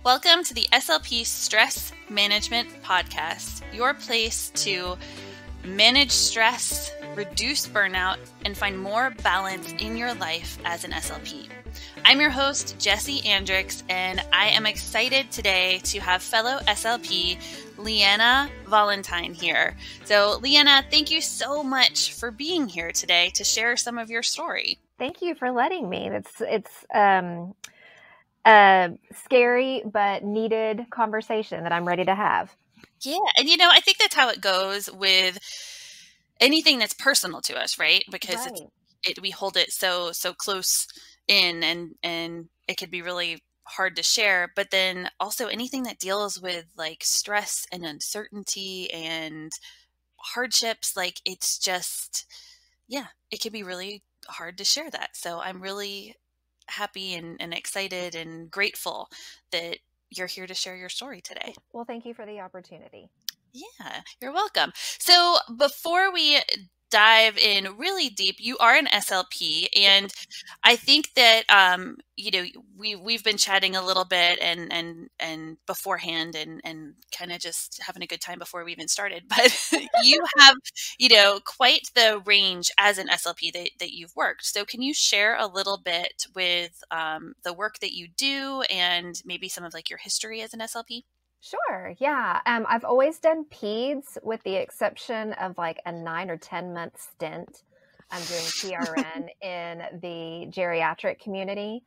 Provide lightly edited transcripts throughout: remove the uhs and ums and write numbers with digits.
Welcome to the SLP Stress Management Podcast, your place to manage stress, reduce burnout, and find more balance in your life as an SLP. I'm your host, Jessie Andrix, and I am excited today to have fellow SLP Leanne Vollintine here. So, Leanne, thank you so much for being here today to share some of your story. Thank you for letting me. It's a scary but needed conversation that I'm ready to have. Yeah, and I think that's how it goes with anything that's personal to us, right? Because we hold it so close in, and it could be really hard to share. But then also anything that deals with like stress and uncertainty and hardships, like it's just, it can be really hard to share that. So I'm really happy and excited and grateful that you're here to share your story today. Well, thank you for the opportunity. Yeah, you're welcome. So before we dive in really deep, you are an SLP, and I think that we've been chatting a little bit and beforehand and kind of just having a good time before we even started. But you have quite the range as an SLP that you've worked. So can you share a little bit with the work that you do and maybe some of like your history as an SLP? Sure. Yeah. I've always done peds with the exception of like a 9 or 10 month stint. I'm doing PRN in the geriatric community.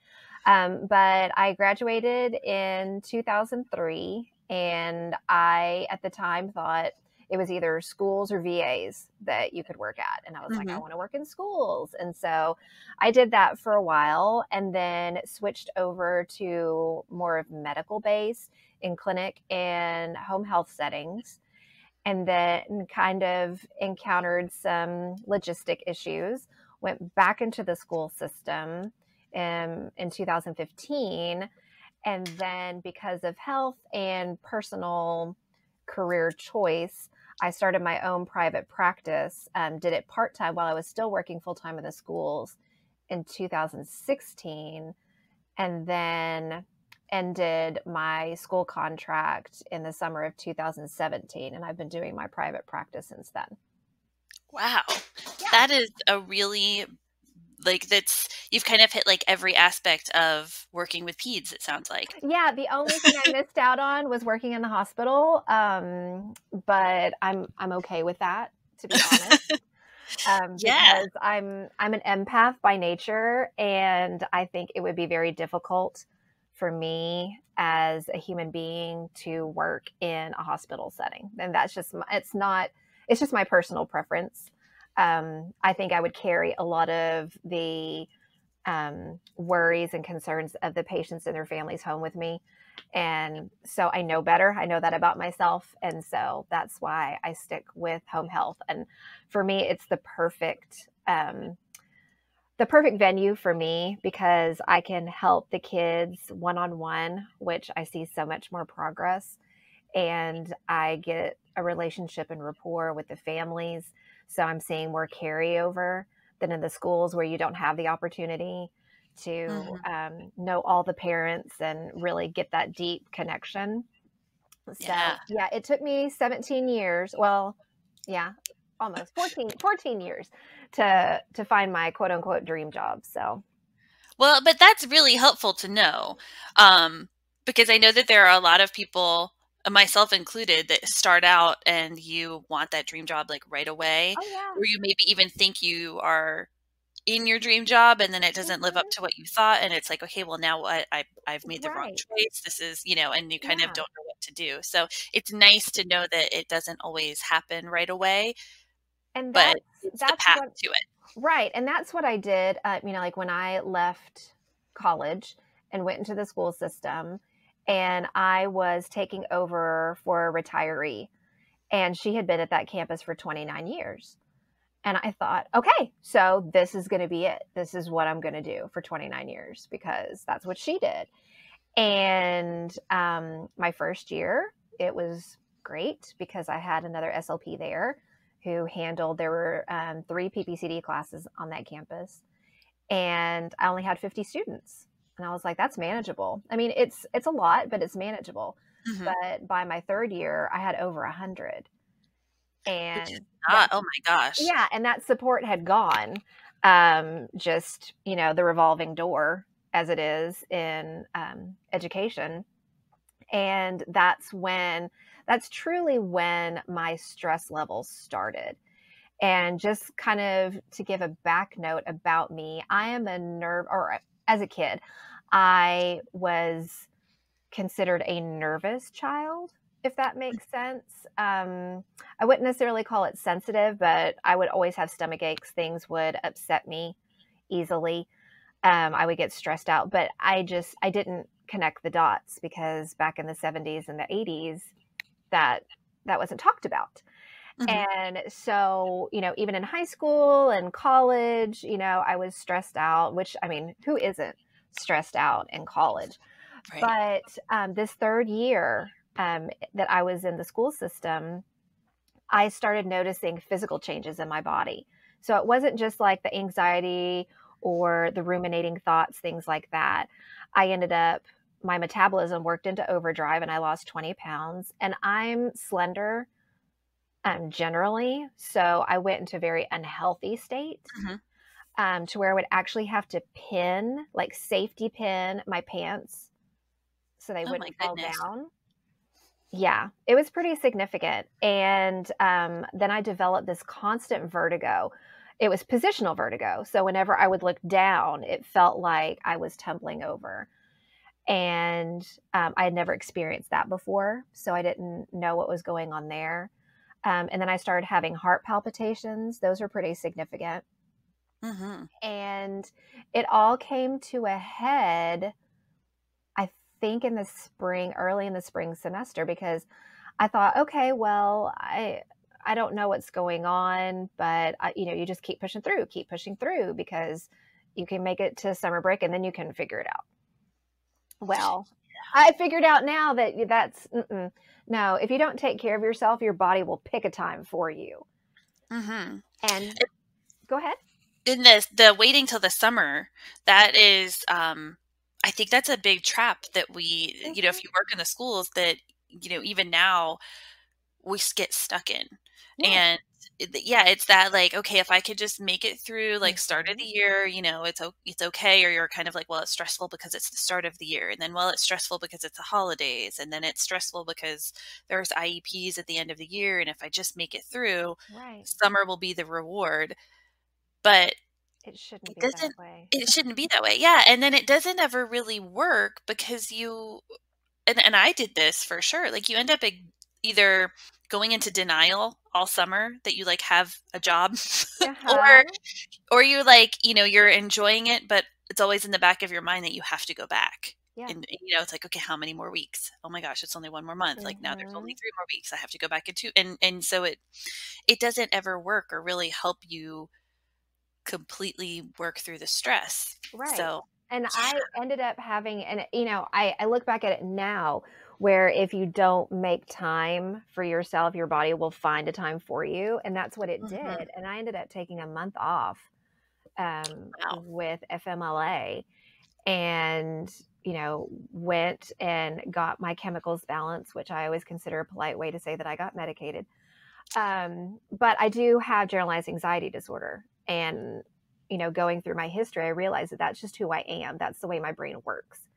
But I graduated in 2003, and I, at the time, thought it was either schools or VAs that you could work at. And I was like, I want to work in schools. And so I did that for a while and then switched over to more of medical based in clinic and home health settings, and then kind of encountered some logistic issues, went back into the school system in 2015. And then because of health and personal career choice, I started my own private practice, did it part-time while I was still working full-time in the schools in 2016, and then ended my school contract in the summer of 2017. And I've been doing my private practice since then. Wow. Yeah. That is a really, you've kind of hit like every aspect of working with peds, it sounds like. Yeah. The only thing I missed out on was working in the hospital. But I'm okay with that, to be honest. Because I'm an empath by nature, and I think it would be very difficult for me as a human being to work in a hospital setting. And that's just, it's just my personal preference. I think I would carry a lot of the worries and concerns of the patients and their families home with me. And so I know better. I know that about myself. And so that's why I stick with home health. And for me, it's the perfect venue for me, because I can help the kids one-on-one, which I see so much more progress, and I get a relationship and rapport with the families. So I'm seeing more carryover than in the schools where you don't have the opportunity to know all the parents and really get that deep connection. So yeah, it took me 17 years. Well, yeah, almost 14 years to find my quote unquote dream job. So, well, but that's really helpful to know, because I know that there are a lot of people, myself included, that start out and you want that dream job like right away, or you maybe even think you are in your dream job and then it doesn't live up to what you thought, and it's like, okay, well now I've made the wrong choice. This is, and you kind of don't know what to do. So it's nice to know that it doesn't always happen right away. And but it's the path to it. Right. And that's what I did, like when I left college and went into the school system, and I was taking over for a retiree, and she had been at that campus for 29 years. And I thought, okay, so this is going to be it. This is what I'm going to do for 29 years, because that's what she did. And my first year, it was great because I had another SLP there who handled, there were 3 PPCD classes on that campus, and I only had 50 students. And I was like, that's manageable. I mean, it's a lot, but it's manageable. Mhm. But by my 3rd year, I had over 100. Which is And not, that, oh my gosh. yeah, and that support had gone. Just, the revolving door as it is in education. And that's truly when my stress levels started. And just kind of to give a back note about me, I am or as a kid, I was considered a nervous child, if that makes sense. I wouldn't necessarily call it sensitive, but I would always have stomach aches. Things would upset me easily. I would get stressed out, but I didn't connect the dots because back in the 70s and the 80s, that wasn't talked about. Mhm. And so, even in high school and college, I was stressed out, which, I mean, who isn't stressed out in college? Right. But this 3rd year that I was in the school system, I started noticing physical changes in my body. So it wasn't just like the anxiety or the ruminating thoughts, things like that. My metabolism worked into overdrive and I lost 20 pounds. And I'm slender generally. So I went into a very unhealthy state Mhm. to where I would actually have to like safety pin my pants so they Oh my wouldn't fall goodness. down. Yeah, it was pretty significant. And then I developed this constant vertigo. It was positional vertigo. So whenever I would look down, it felt like I was tumbling over. And I had never experienced that before. So I didn't know what was going on there. And then I started having heart palpitations. Those were pretty significant. Mhm. And it all came to a head, I think, early in the spring semester, because I thought, okay, well, I don't know what's going on, but you just keep pushing through because you can make it to summer break and then you can figure it out. Well, I figured out now that no, if you don't take care of yourself, your body will pick a time for you. Mhm. And go ahead. In the waiting till the summer, that is, I think that's a big trap that we, Hmm. if you work in the schools that, even now we get stuck in. Yes. And yeah, it's that like, okay, if I could just make it through like start of the Hmm. year, it's okay. Or you're kind of like, well, it's stressful because it's the start of the year. And then, well, it's stressful because it's the holidays. And then it's stressful because there's IEPs at the end of the year. And if I just make it through, Right. summer will be the reward. But It shouldn't it be that doesn't way. it shouldn't be that way. Yeah, and then it doesn't ever really work because and I did this for sure. Like you end up either going into denial all summer that you like have a job or Uh-huh. you like, you're enjoying it, but it's always in the back of your mind that you have to go back. Yeah. And it's like, okay, how many more weeks? Oh my gosh, it's only one more month. Like now there's only Hmm. 3 more weeks. I have to go back into and so it doesn't ever work or really help you completely work through the stress. Right. So, And yeah. I ended up having, and I look back at it now, where if you don't make time for yourself, your body will find a time for you. And that's what it Mhm. did. And I ended up taking a month off Wow. with FMLA and, went and got my chemicals balanced, which I always consider a polite way to say that I got medicated. But I do have generalized anxiety disorder. And, going through my history, I realized that that's just who I am. That's the way my brain works.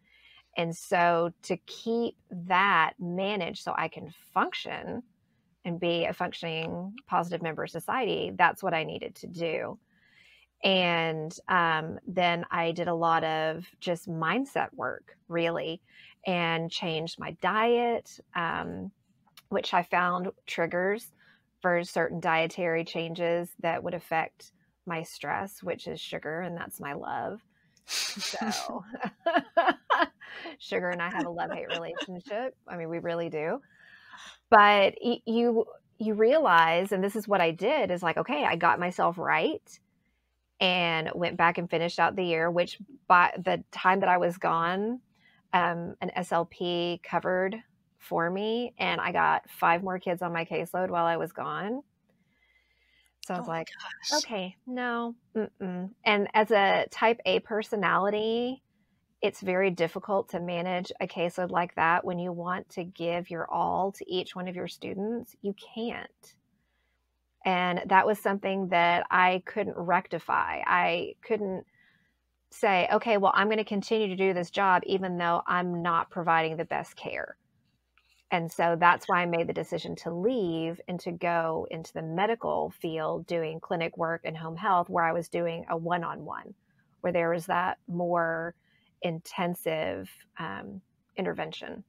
And so to keep that managed so I can function and be a functioning positive member of society, that's what I needed to do. And then I did a lot of just mindset work, really, and changed my diet, which I found triggers for certain dietary changes that would affect my stress, which is sugar, and that's my love. So, sugar and I have a love-hate relationship. I mean, we really do. But you realize, and this is what I did, is like, okay, I got myself right and went back and finished out the year, which by the time that I was gone, an SLP covered for me, and I got 5 more kids on my caseload while I was gone. So I Oh was my like, gosh. okay, no, mm-mm. And as a type A personality, it's very difficult to manage a caseload like that when you want to give your all to each one of your students. You can't. And that was something that I couldn't rectify. I couldn't say, okay, well, I'm going to continue to do this job even though I'm not providing the best care. And so that's why I made the decision to leave and to go into the medical field doing clinic work and home health, where I was doing a one-on-one, where there was that more intensive intervention.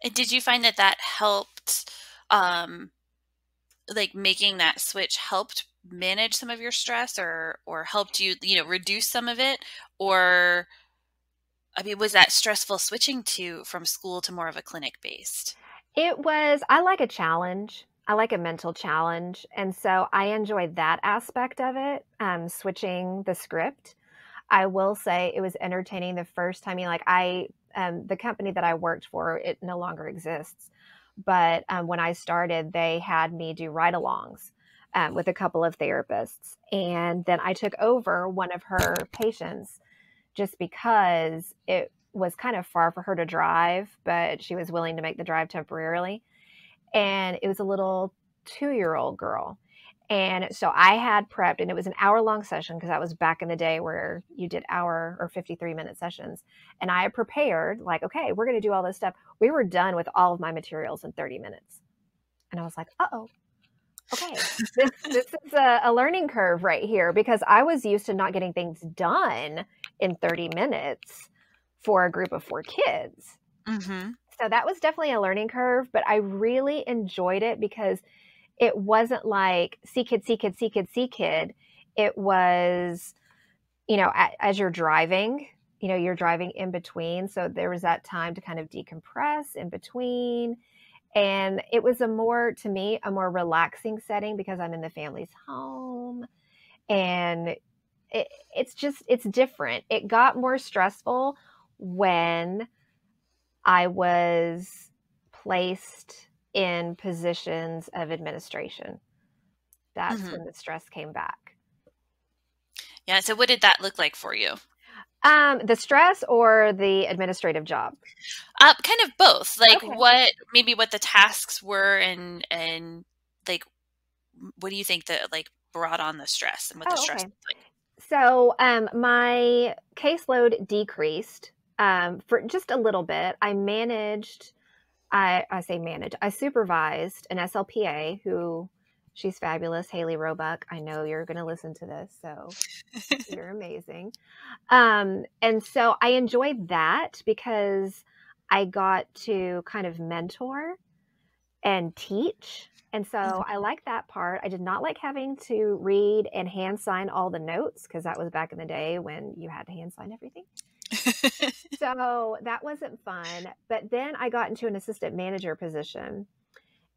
And did you find that that helped, like making that switch helped manage some of your stress, or helped you, reduce some of it? Or, I mean, was that stressful switching from school to more of a clinic based? I like a challenge. I like a mental challenge. And so I enjoyed that aspect of it, switching the script. I will say it was entertaining the first time. The company that I worked for, it no longer exists. But when I started, they had me do ride-alongs with a couple of therapists. And then I took over one of her patients just because it was kind of far for her to drive, but she was willing to make the drive temporarily. And it was a little 2-year-old girl. And so I had prepped, and it was an hour-long session because that was back in the day where you did hour or 53-minute sessions. And I had prepared, like, okay, we're going to do all this stuff. We were done with all of my materials in 30 minutes. And I was like, uh-oh, okay, this is a learning curve right here, because I was used to not getting things done in 30 minutes for a group of 4 kids. Mm-hmm. So that was definitely a learning curve, but I really enjoyed it because it wasn't like see kid, see kid, see kid, see kid. It was, as you're driving, you're driving in between. So there was that time to kind of decompress in between. And it was to me, a more relaxing setting because I'm in the family's home. And it's different. It got more stressful when I was placed in positions of administration. That's Mm-hmm. when the stress came back. Yeah. So what did that look like for you? The stress or the administrative job? Kind of both. Like Okay. what the tasks were, and like, what do you think that like brought on the stress, and what the Oh, stress okay. looked like? So my caseload decreased for just a little bit. I say managed, I supervised an SLPA who, she's fabulous, Haley Roebuck. I know you're going to listen to this, so you're amazing. And so I enjoyed that because I got to kind of mentor and teach. And so I like that part. I did not like having to read and hand sign all the notes because that was back in the day when you had to hand sign everything. So that wasn't fun. But then I got into an assistant manager position.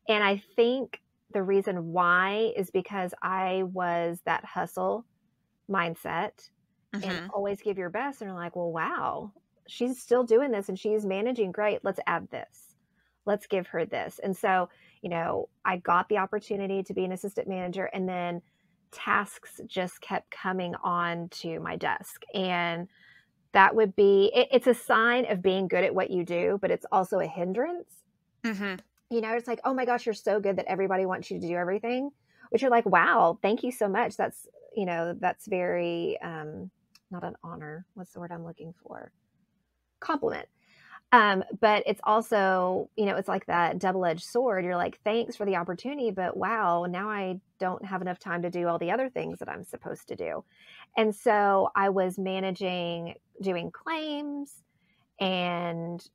And I think the reason why is because I was that hustle mindset and Mm-hmm. always give your best. And you're like, well, wow, she's still doing this and she's managing great. Let's add this. Let's give her this. And so, I got the opportunity to be an assistant manager, and then tasks just kept coming on to my desk. And that would be, it's a sign of being good at what you do, but it's also a hindrance. Mm-hmm. It's like, oh my gosh, you're so good that everybody wants you to do everything, which you're like, wow, thank you so much. That's very, not an honor. What's the word I'm looking for? Compliment. But it's also, it's like that double-edged sword. You're like, thanks for the opportunity, but wow, now I don't have enough time to do all the other things that I'm supposed to do. And so I was managing doing claims and,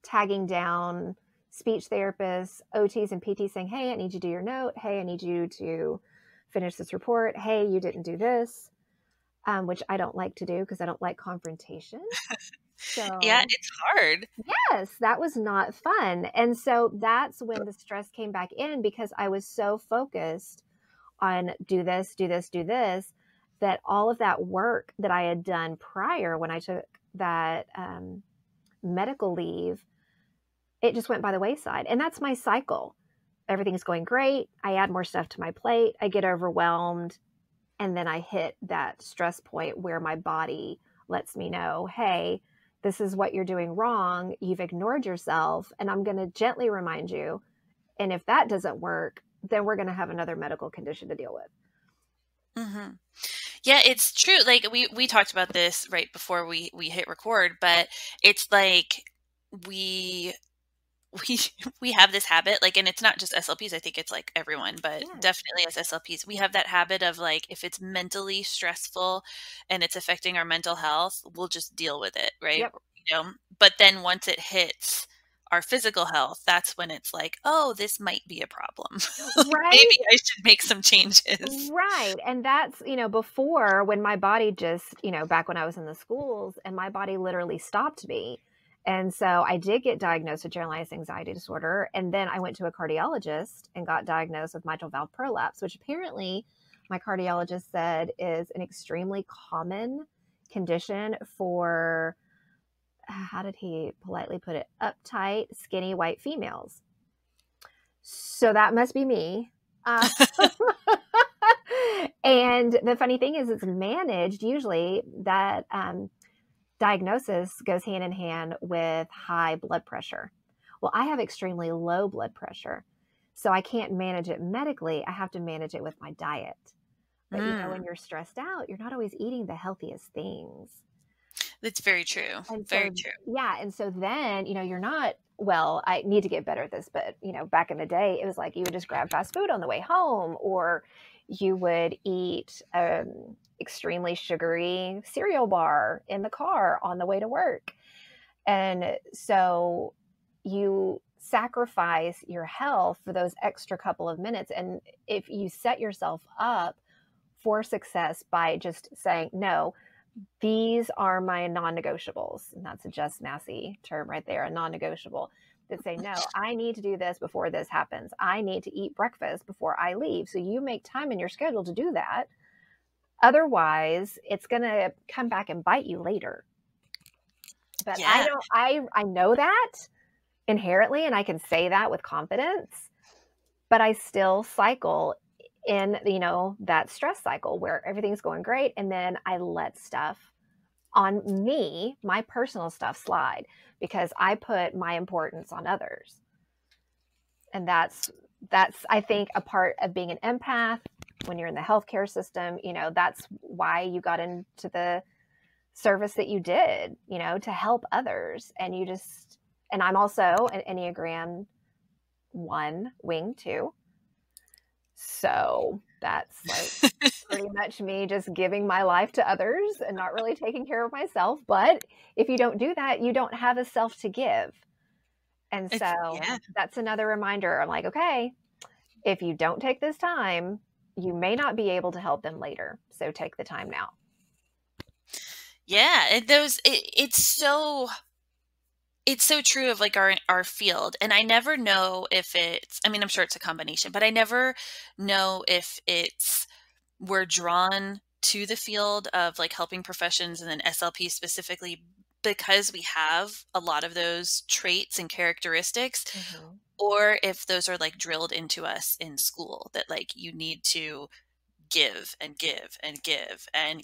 tagging down speech therapists, OTs and PTs saying, hey, I need you to do your note. Hey, I need you to finish this report. Hey, you didn't do this. Which I don't like to do because I don't like confrontation. Yeah, So, it's hard. yes, that was not fun. And so that's when the stress came back in because I was so focused on do this, do this, do this, that all of that work that I had done prior when I took that medical leave, it just went by the wayside. And that's my cycle. Everything's going great. I add more stuff to my plate. I get overwhelmed. And then I hit that stress point where my body lets me know, hey, this is what you're doing wrong. You've ignored yourself, and I'm going to gently remind you. And if that doesn't work, then we're going to have another medical condition to deal with. Mm-hmm. Yeah, it's true. Like we talked about this right before we hit record, but it's like we we we have this habit, like, and it's not just SLPs, I think it's like everyone, but Yeah. definitely as SLPs, we have that habit of like if it's mentally stressful and it's affecting our mental health, we'll just deal with it, right? Yep. You know, but then once it hits our physical health, that's when it's like, oh, this might be a problem. Like Right. maybe I should make some changes. Right. And that's, before, when my body just, back when I was in the schools, and my body literally stopped me. And so I did get diagnosed with generalized anxiety disorder. And then I went to a cardiologist and got diagnosed with mitral valve prolapse, which apparently my cardiologist said is an extremely common condition for, how did he politely put it, uptight, skinny white females. So that must be me. And the funny thing is, it's managed. Usually that diagnosis goes hand in hand with high blood pressure. Well, I have extremely low blood pressure, so I can't manage it medically. I have to manage it with my diet. But when you're stressed out, you're not always eating the healthiest things. That's very true. And Very so, true. yeah. And so then, you're not, well, I need to get better at this, but, back in the day, it was like you would just grab fast food on the way home, or you would eat extremely sugary cereal bar in the car on the way to work. And so you sacrifice your health for those extra couple of minutes. And if you set yourself up for success by just saying, no, these are my non-negotiables. And that's a Just Massey term right there, a non-negotiable, that say, no, I need to do this before this happens. I need to eat breakfast before I leave. So you make time in your schedule to do that. Otherwise, it's going to come back and bite you later. But Yeah. I know that inherently, and I can say that with confidence, but I still cycle in, that stress cycle where everything's going great. And then I let stuff on me, my personal stuff, slide because I put my importance on others. And that's, I think, a part of being an empath when you're in the healthcare system. That's why you got into the service that you did, to help others. And and I'm also an Enneagram 1 wing 2. So that's like pretty much me just giving my life to others and not really taking care of myself. But if you don't do that, you don't have a self to give. And so that's another reminder. I'm like, okay, if you don't take this time, you may not be able to help them later. So take the time now. Yeah. It's so true of like our field. And I never know if it's, I mean, I'm sure it's a combination, but I never know if we're drawn to the field of like helping professions and then SLP specifically because we have a lot of those traits and characteristics, or if those are like drilled into us in school that like you need to give and give and give. And,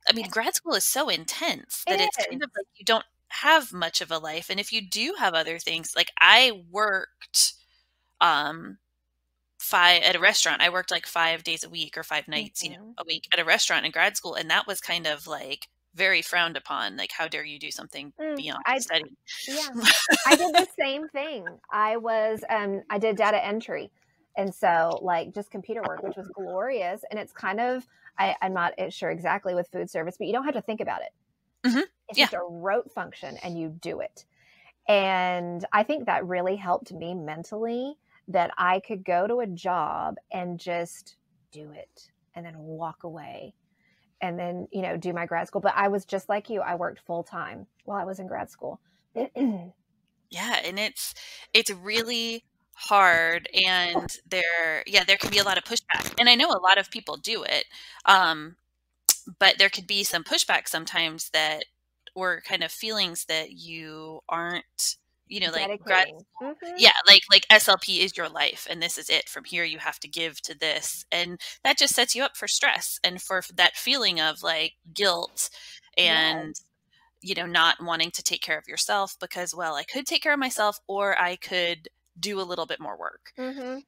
I mean, grad school is so intense that it's kind of like you don't have much of a life. And if you do have other things, like I worked at a restaurant. I worked like 5 days a week or 5 nights, a week at a restaurant in grad school. And that was kind of like very frowned upon. Like, how dare you do something beyond study? Yeah, I did the same thing. I did data entry. And so like just computer work, which was glorious. And it's kind of, I'm not sure exactly with food service, but you don't have to think about it. It's just a rote function and you do it. And I think that really helped me mentally, that I could go to a job and just do it and then walk away and then, do my grad school. But I was just like you. I worked full time while I was in grad school. Yeah. And it's really hard. And there can be a lot of pushback. And I know a lot of people do it. But there could be some pushback sometimes or kind of feelings that you aren't, like grad Dedicating. school. Mhm. Yeah, like SLP is your life and this is it. From here you have to give to this. And that just sets you up for stress and for that feeling of like guilt Yes. and not wanting to take care of yourself because, well, I could take care of myself or I could do a little bit more work. Mhm.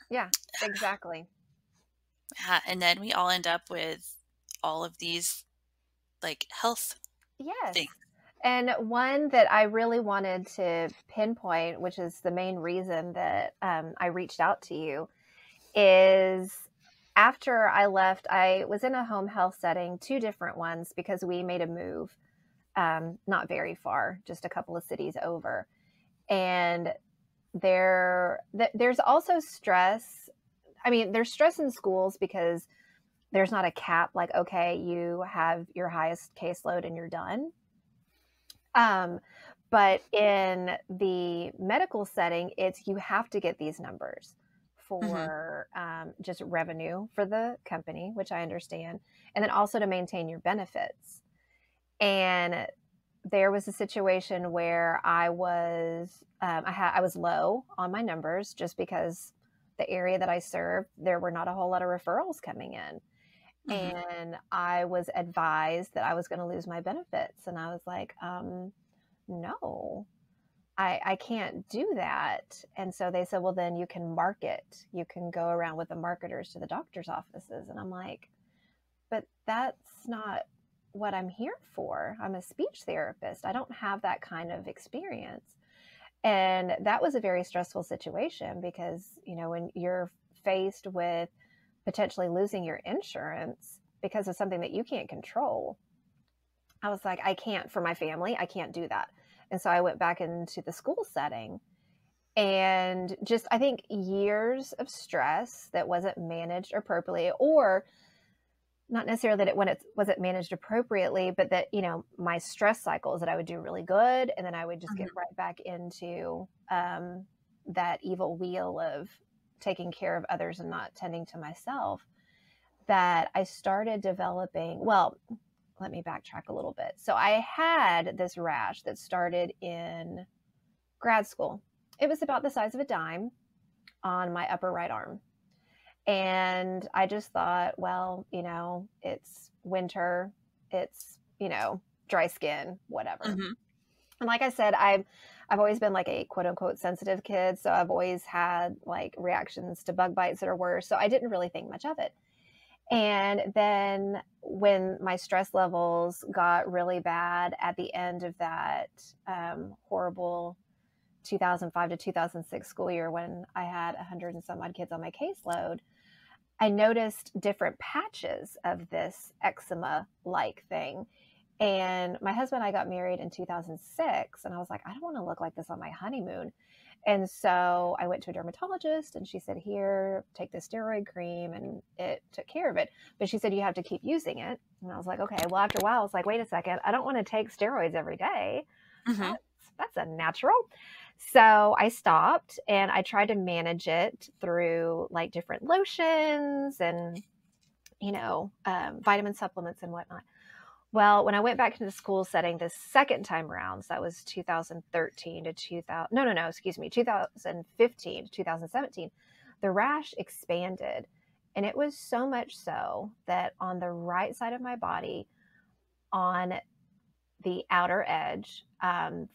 Yeah, exactly. And then we all end up with all of these like health Yes. things. And one that I really wanted to pinpoint, which is the main reason that I reached out to you, is after I left, I was in a home health setting, two different ones, because we made a move, not very far, just a couple of cities over. And there's also stress. I mean, there's stress in schools because there's not a cap like, okay, you have your highest caseload and you're done. Um, but in the medical setting, it's you have to get these numbers Hmm. for just revenue for the company, which I understand, and then also to maintain your benefits. And there was a situation where I was low on my numbers just because the area that I served, there were not a whole lot of referrals coming in. Hmm. And I was advised that I was going to lose my benefits. And I was like, no, I can't do that. And so they said, well, then you can market. You can go around with the marketers to the doctor's offices. And I'm like, but that's not what I'm here for. I'm a speech therapist. I don't have that kind of experience. And that was a very stressful situation because, when you're faced with potentially losing your insurance because of something that you can't control, I was like, I can't, for my family, I can't do that. And so I went back into the school setting and just, I think, years of stress that wasn't managed appropriately, or not necessarily that when it wasn't managed appropriately, but that, my stress cycles that I would do really good. And then I would just get Hmm. right back into that evil wheel of taking care of others and not tending to myself, that I started developing. Well, let me backtrack a little bit. So I had this rash that started in grad school. It was about the size of a dime on my upper right arm. And I just thought, well, it's winter, it's, dry skin, whatever. Hmm. And like I said, I've always been like a quote unquote sensitive kid, so I've always had like reactions to bug bites that are worse, so I didn't really think much of it. And then when my stress levels got really bad at the end of that horrible 2005 to 2006 school year, when I had 100 and some odd kids on my caseload, I noticed different patches of this eczema like thing. And my husband and I got married in 2006. And I was like, I don't want to look like this on my honeymoon. And so I went to a dermatologist and she said, here, take this steroid cream. And it took care of it. But she said, you have to keep using it. And I was like, okay. Well, after a while, it's like, wait a second. I don't want to take steroids every day. Hmm. That's unnatural. So I stopped and I tried to manage it through like different lotions and, vitamin supplements and whatnot. Well, when I went back into the school setting the second time around, so that was 2013 to 2000, no, excuse me, 2015 to 2017, the rash expanded. And it was so much so that on the right side of my body, on the outer edge,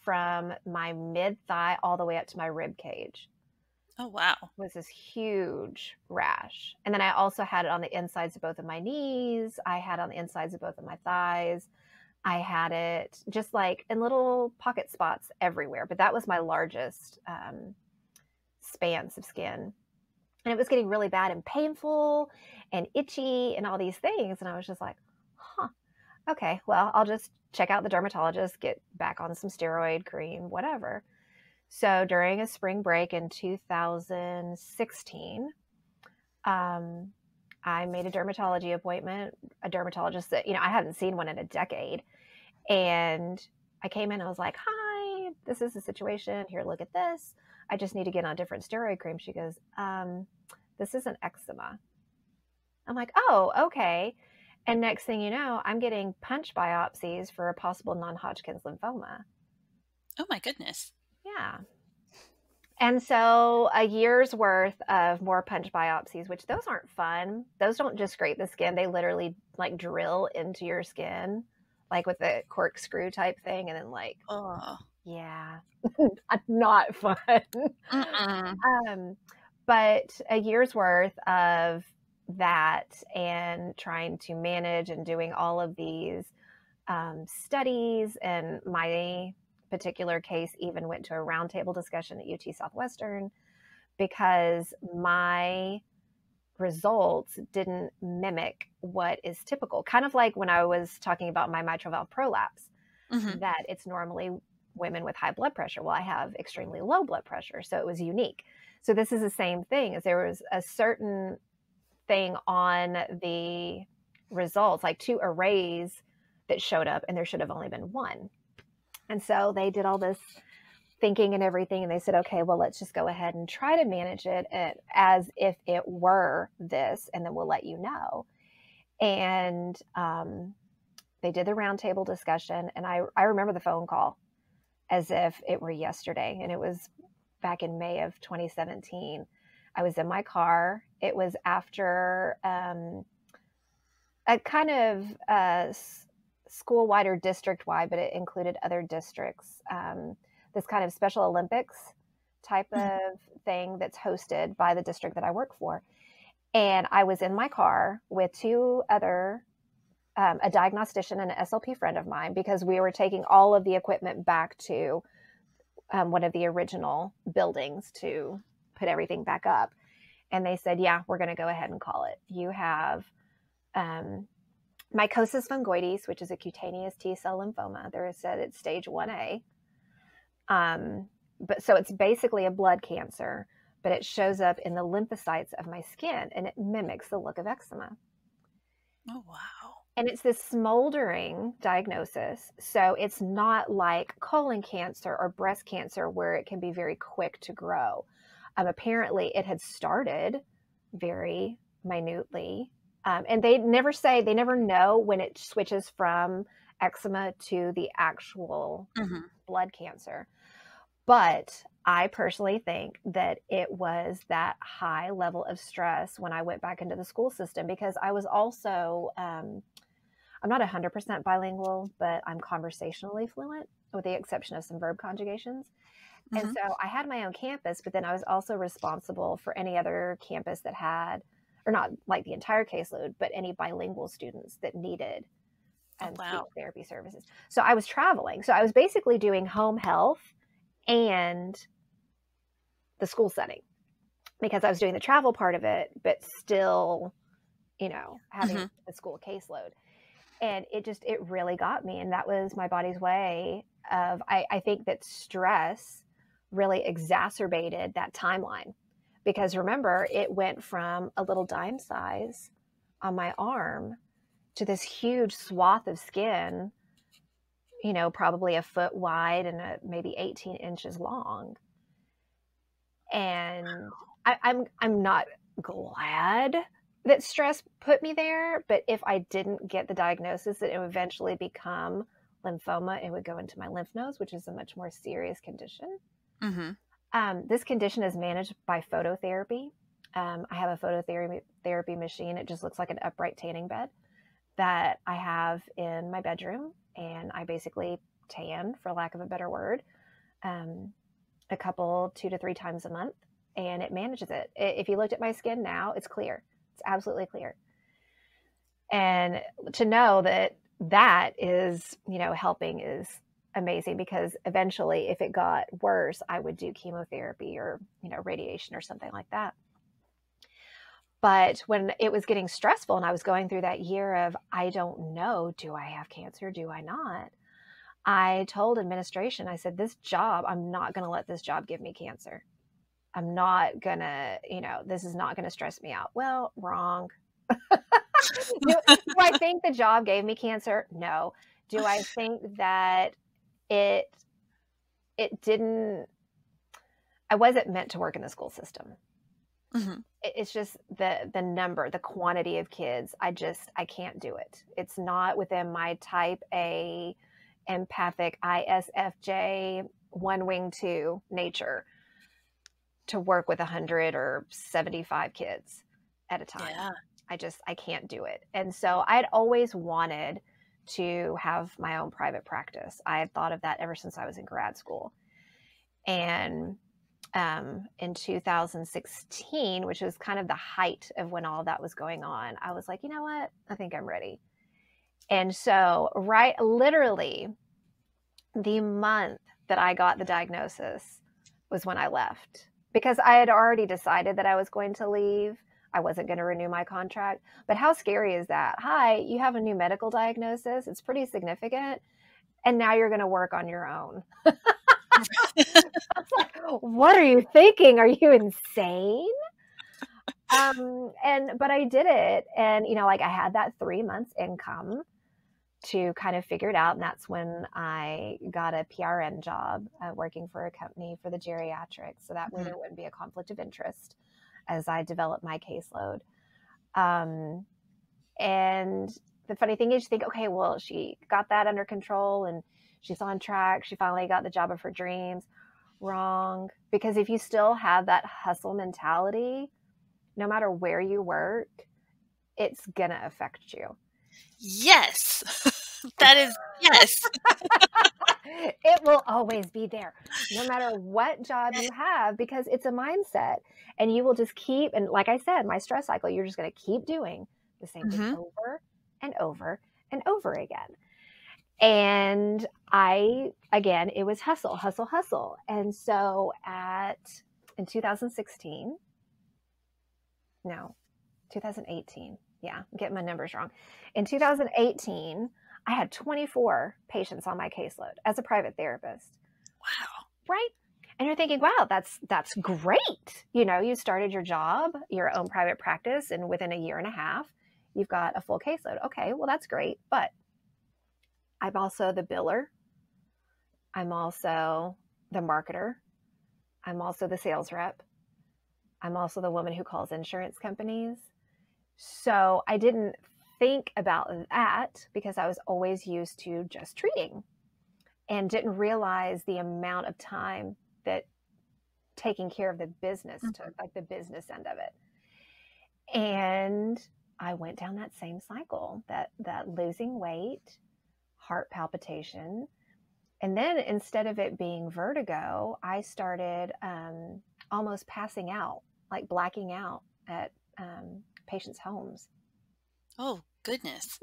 from my mid thigh all the way up to my rib cage, Oh, wow. was this huge rash. And then I also had it on the insides of both of my knees. I had it on the insides of both of my thighs. I had it just like in little pocket spots everywhere. But that was my largest spans of skin. And it was getting really bad and painful and itchy and all these things. And I was just like, huh, okay, well, I'll just check out the dermatologist, get back on some steroid cream, whatever. So during a spring break in 2016, I made a dermatology appointment, a dermatologist that, I hadn't seen one in a decade. And I came in, I was like, hi, this is the situation. Here, look at this. I just need to get on different steroid cream. She goes, this isn't eczema. I'm like, oh, okay. And next thing you know, I'm getting punch biopsies for a possible non-Hodgkin's lymphoma. Oh my goodness. Yeah. And so a year's worth of more punch biopsies, which those aren't fun. Those don't just scrape the skin. They literally like drill into your skin, like with a corkscrew type thing. And then like, Oh. yeah, not fun. Mm-mm. But a year's worth of that and trying to manage and doing all of these studies. And my particular case even went to a roundtable discussion at UT Southwestern because my results didn't mimic what is typical. Kind of like when I was talking about my mitral valve prolapse, Mm-hmm. that it's normally women with high blood pressure. Well, I have extremely low blood pressure, so it was unique. So this is the same thing. Is there was a certain thing on the results, like 2 arrays that showed up, and there should have only been 1. And so they did all this thinking and everything, and they said, okay, well, let's just go ahead and try to manage it as if it were this, and then we'll let you know. And they did the roundtable discussion, and I remember the phone call as if it were yesterday, and it was back in May of 2017. I was in my car. It was after a kind of school-wide or district-wide, but it included other districts. This kind of Special Olympics type of thing that's hosted by the district that I work for. And I was in my car with 2 other, a diagnostician and an SLP friend of mine, because we were taking all of the equipment back to one of the original buildings to put everything back up. And they said, yeah, we're going to go ahead and call it. You have mycosis fungoides, which is a cutaneous T-cell lymphoma. They said it's stage 1A. But so it's basically a blood cancer, but it shows up in the lymphocytes of my skin, and it mimics the look of eczema. Oh, wow. And it's this smoldering diagnosis. So it's not like colon cancer or breast cancer where it can be very quick to grow. Apparently it had started very minutely. And they never know when it switches from eczema to the actual blood cancer. But I personally think that it was that high level of stress when I went back into the school system, because I was also, I'm not 100% bilingual, but I'm conversationally fluent with the exception of some verb conjugations. And so I had my own campus, but then I was also responsible for any other campus that had, or not like the entire caseload, but any bilingual students that needed speech therapy services. So I was traveling. So I was basically doing home health and the school setting, because I was doing the travel part of it, but still, having the school caseload. And it really got me. And that was my body's way of, I think that stress really exacerbated that timeline, because remember, it went from a little dime size on my arm to this huge swath of skin, probably a foot wide and maybe 18 inches long. And I'm not glad that stress put me there, but if I didn't get the diagnosis, it would eventually become lymphoma. It would go into my lymph nodes, which is a much more serious condition. This condition is managed by phototherapy. I have a phototherapy machine. It just looks like an upright tanning bed that I have in my bedroom, and I basically tan, for lack of a better word, a couple 2 to 3 times a month, and it manages it. If you looked at my skin now, it's clear. It's absolutely clear. And to know that is, helping is amazing, because eventually if it got worse, I would do chemotherapy or, radiation or something like that. But when it was getting stressful and I was going through that year of, I don't know, do I have cancer? Do I not? I told administration, I said, this job, I'm not going to let this job give me cancer. I'm not going to, this is not going to stress me out. Well, wrong. do I think the job gave me cancer? No. Do I think that it didn't, I wasn't meant to work in the school system. It's just the number, the quantity of kids. I can't do it. It's not within my type A empathic ISFJ one wing to nature to work with 100 or 75 kids at a time. Yeah. I can't do it. And so I'd always wanted to have my own private practice. I had thought of that ever since I was in grad school. And in 2016, which was kind of the height of when all of that was going on, I was like, you know what? I think I'm ready. And so, literally the month that I got the diagnosis was when I left, because I had already decided that I was going to leave. I wasn't going to renew my contract. But how scary is that? Hi, you have a new medical diagnosis. It's pretty significant. And now you're going to work on your own. I was like, what are you thinking? Are you insane? But I did it. And, like I had that 3 months income to kind of figure it out. And that's when I got a PRN job working for a company for the geriatrics. So that way there wouldn't be a conflict of interest as I developed my caseload. And the funny thing is, you think, okay, well, she got that under control and she's on track. She finally got the job of her dreams. Wrong. Because if you still have that hustle mentality, no matter where you work, it's going to affect you. Yes. That is, yes. It will always be there, no matter what job you have, because it's a mindset. And you will just keep, and like I said, my stress cycle, you're just going to keep doing the same thing over and over and over again. And again, it was hustle, hustle, hustle. And so in 2018, yeah, I'm getting my numbers wrong. In 2018, I had 24 patients on my caseload as a private therapist. Wow. Right? And you're thinking, wow, that's great. You started your job, your own private practice, and within a year and a half, you've got a full caseload. Okay, well, that's great. But I'm also the biller. I'm also the marketer. I'm also the sales rep. I'm also the woman who calls insurance companies. So I didn't think about that because I was always used to just treating and didn't realize the amount of time that taking care of the business took, like the business end of it. And I went down that same cycle, that losing weight, heart palpitation. And then instead of it being vertigo, I started almost passing out, like blacking out at patients' homes. Oh, goodness.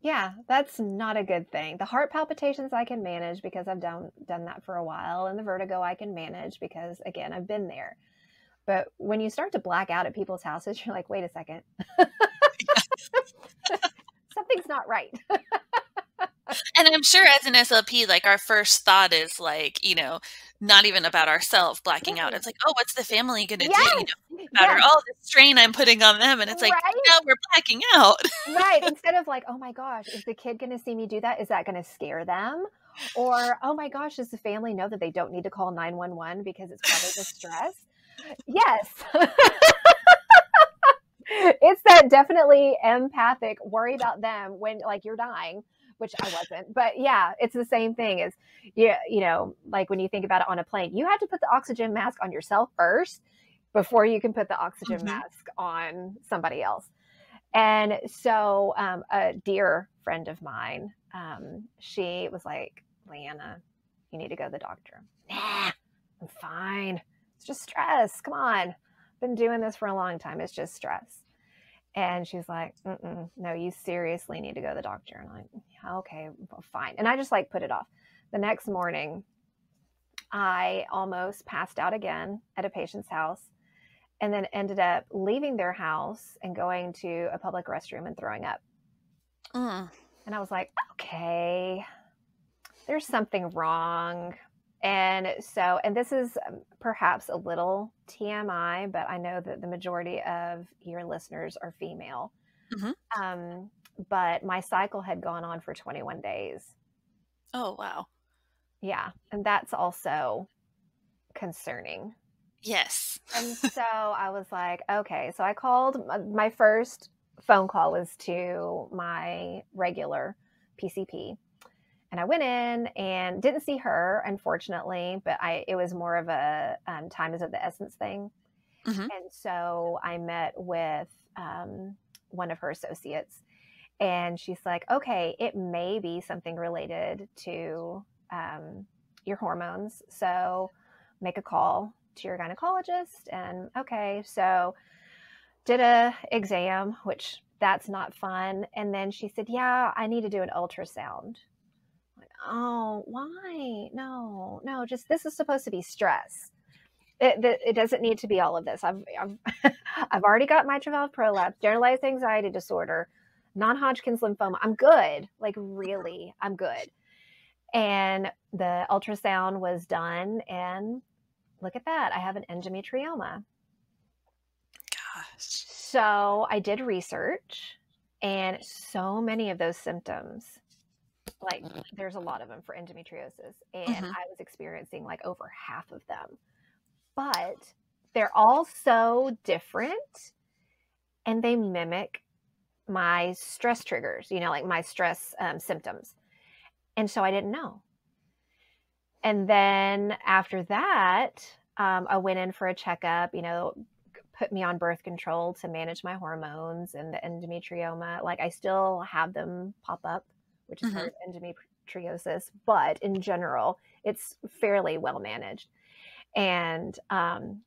Yeah, that's not a good thing. The heart palpitations I can manage because I've done that for a while. And the vertigo I can manage because, again, I've been there. But when you start to black out at people's houses, you're like, wait a second. Something's not right. And I'm sure as an SLP, like our first thought is like, not even about ourselves blacking out. It's like, oh, what's the family going to do? About all the strain I'm putting on them. And it's like, now we're blacking out. Right. Instead of like, oh my gosh, is the kid going to see me do that? Is that going to scare them? Or, oh my gosh, does the family know that they don't need to call 911 because it's probably the stress? Yes. It's that definitely empathic worry about them when like you're dying, which I wasn't. But yeah, it's the same thing as, like when you think about it on a plane, you have to put the oxygen mask on yourself first before you can put the oxygen mask on somebody else. And so a dear friend of mine, she was like, Leanna, you need to go to the doctor. Nah, I'm fine. It's just stress. Come on. Been doing this for a long time. It's just stress. And she's like, no, you seriously need to go to the doctor. And I'm like, yeah, okay, well, fine. And I just like put it off. The next morning, I almost passed out again at a patient's house and then ended up leaving their house and going to a public restroom and throwing up. And I was like, okay, there's something wrong. And this is perhaps a little TMI, but I know that the majority of your listeners are female. But my cycle had gone on for 21 days. Oh, wow. Yeah. And that's also concerning. Yes. And so I was like, okay. So I called, my first phone call was to my regular PCP. And I went in and didn't see her, unfortunately, but it was more of a time is of the essence thing. Mm-hmm. And so I met with one of her associates, and she's like, okay, it may be something related to your hormones. So make a call to your gynecologist. And okay, so did a exam, which that's not fun. And then she said, yeah, I need to do an ultrasound. Like, oh, why? No, just this is supposed to be stress. It doesn't need to be all of this. I've already got mitral valve prolapse, generalized anxiety disorder, non-Hodgkin's lymphoma. I'm good. Like, really, I'm good. And the ultrasound was done, and look at that. I have an endometrioma. Gosh. So I did research, and so many of those symptoms, like there's a lot of them for endometriosis, and Mm-hmm. I was experiencing like over half of them. But they're all so different, and they mimic my stress triggers, like my stress symptoms. And so I didn't know. And then after that, I went in for a checkup, put me on birth control to manage my hormones and the endometrioma. Like, I still have them pop up, which is Mm-hmm. part of endometriosis, but in general, it's fairly well managed. And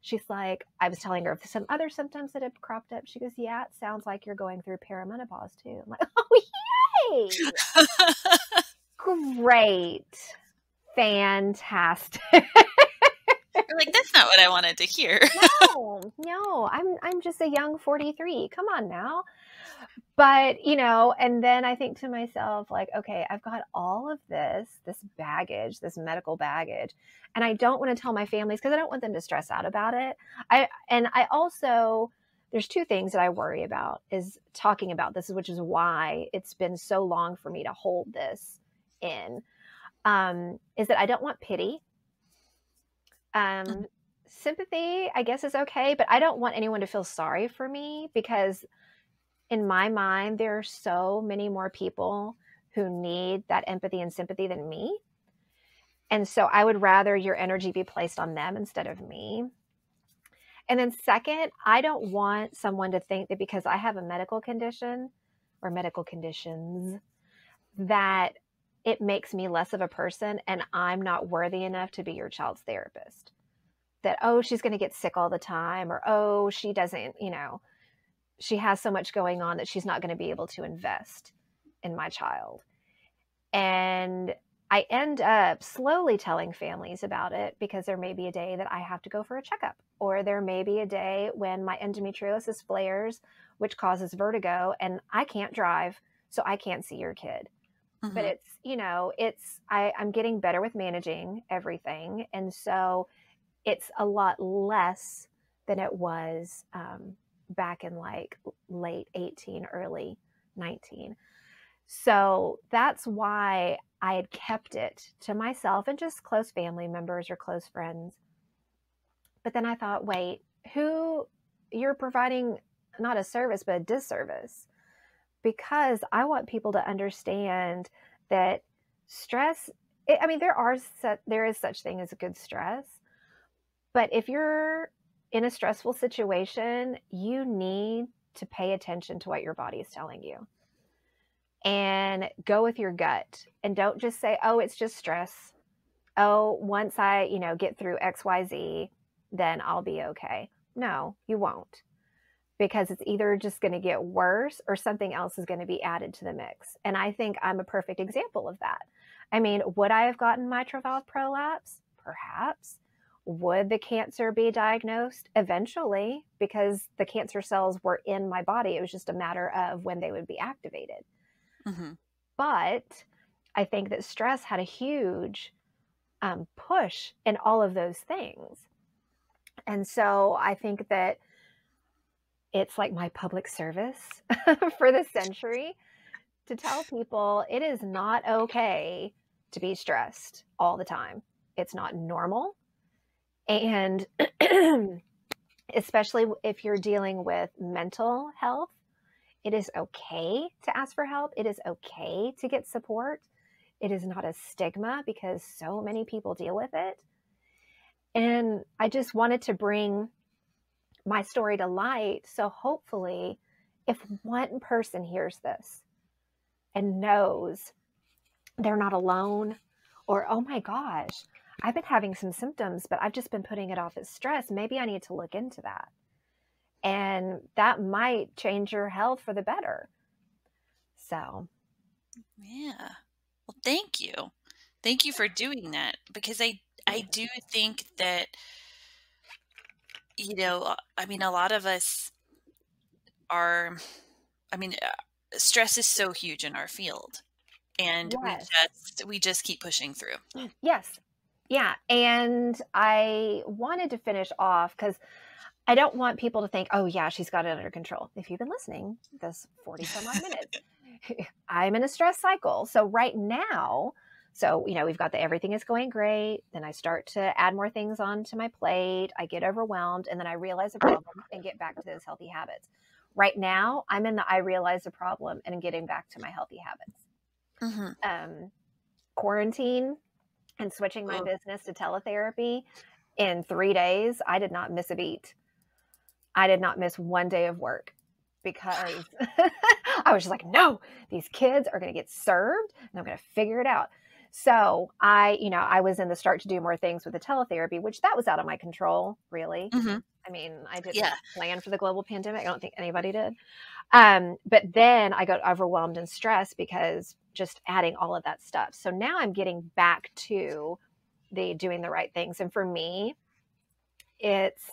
she's like, I was telling her of some other symptoms that had cropped up. She goes, yeah, it sounds like you're going through perimenopause too. I'm like, oh, yay! Great. Fantastic. You're like, that's not what I wanted to hear. No, I'm just a young 43. Come on now. But, and then I think to myself, like, okay, I've got all of this baggage, this medical baggage, and I don't want to tell my families because I don't want them to stress out about it. I also, there's two things that I worry about is talking about this, which is why it's been so long for me to hold this in, is that I don't want pity. Sympathy, I guess, is okay, but I don't want anyone to feel sorry for me because in my mind, there are so many more people who need that empathy and sympathy than me. And so I would rather your energy be placed on them instead of me. And then second, I don't want someone to think that because I have a medical condition or medical conditions, that it makes me less of a person and I'm not worthy enough to be your child's therapist. That, oh, she's going to get sick all the time, or, oh, she doesn't, she has so much going on that she's not going to be able to invest in my child. And I end up slowly telling families about it because there may be a day that I have to go for a checkup, or there may be a day when my endometriosis flares, which causes vertigo, and I can't drive, so I can't see your kid. Mm-hmm. But I'm getting better with managing everything. And so it's a lot less than it was back in like late 18, early 19. So that's why I had kept it to myself and just close family members or close friends. But then I thought, wait, you're providing not a service, but a disservice, because I want people to understand that stress, there is such thing as a good stress. But if you're in a stressful situation, you need to pay attention to what your body is telling you and go with your gut, and don't just say, oh, it's just stress. Oh, once I, get through XYZ, then I'll be okay. No, you won't, because it's either just going to get worse or something else is going to be added to the mix. And I think I'm a perfect example of that. I mean, would I have gotten mitral valve prolapse? Perhaps. Would the cancer be diagnosed? Eventually, because the cancer cells were in my body. It was just a matter of when they would be activated. Mm-hmm. But I think that stress had a huge push in all of those things. And so I think that it's like my public service for the century to tell people it is not okay to be stressed all the time. It's not normal. And especially if you're dealing with mental health, it is okay to ask for help. It is okay to get support. it is not a stigma because so many people deal with it. And I just wanted to bring my story to light. So hopefully, if one person hears this and knows they're not alone, or, oh my gosh, I've been having some symptoms, but I've just been putting it off as stress. Maybe I need to look into that. And that might change your health for the better. So. Yeah. Well, thank you. Thank you for doing that, because I do think that, I mean, a lot of us are, I mean, stress is so huge in our field, and Yes. we just keep pushing through. Yes. Yeah. And I wanted to finish off because I don't want people to think, oh, yeah, she's got it under control. If you've been listening this 40 some odd minutes, I'm in a stress cycle. So right now, we've got everything is going great. Then I start to add more things onto my plate. I get overwhelmed, and then I realize a problem and get back to those healthy habits. Right now, I'm in the I realize the problem and getting back to my healthy habits. Quarantine and switching my business to teletherapy in 3 days, I did not miss a beat. I did not miss one day of work because I was just like, no, these kids are going to get served and I'm going to figure it out. So I was in the start to do more things with the teletherapy, which that was out of my control, really. I mean, I didn't plan for the global pandemic. I don't think anybody did. But then I got overwhelmed and stressed because just adding all of that stuff. So now I'm getting back to doing the right things. And for me, it's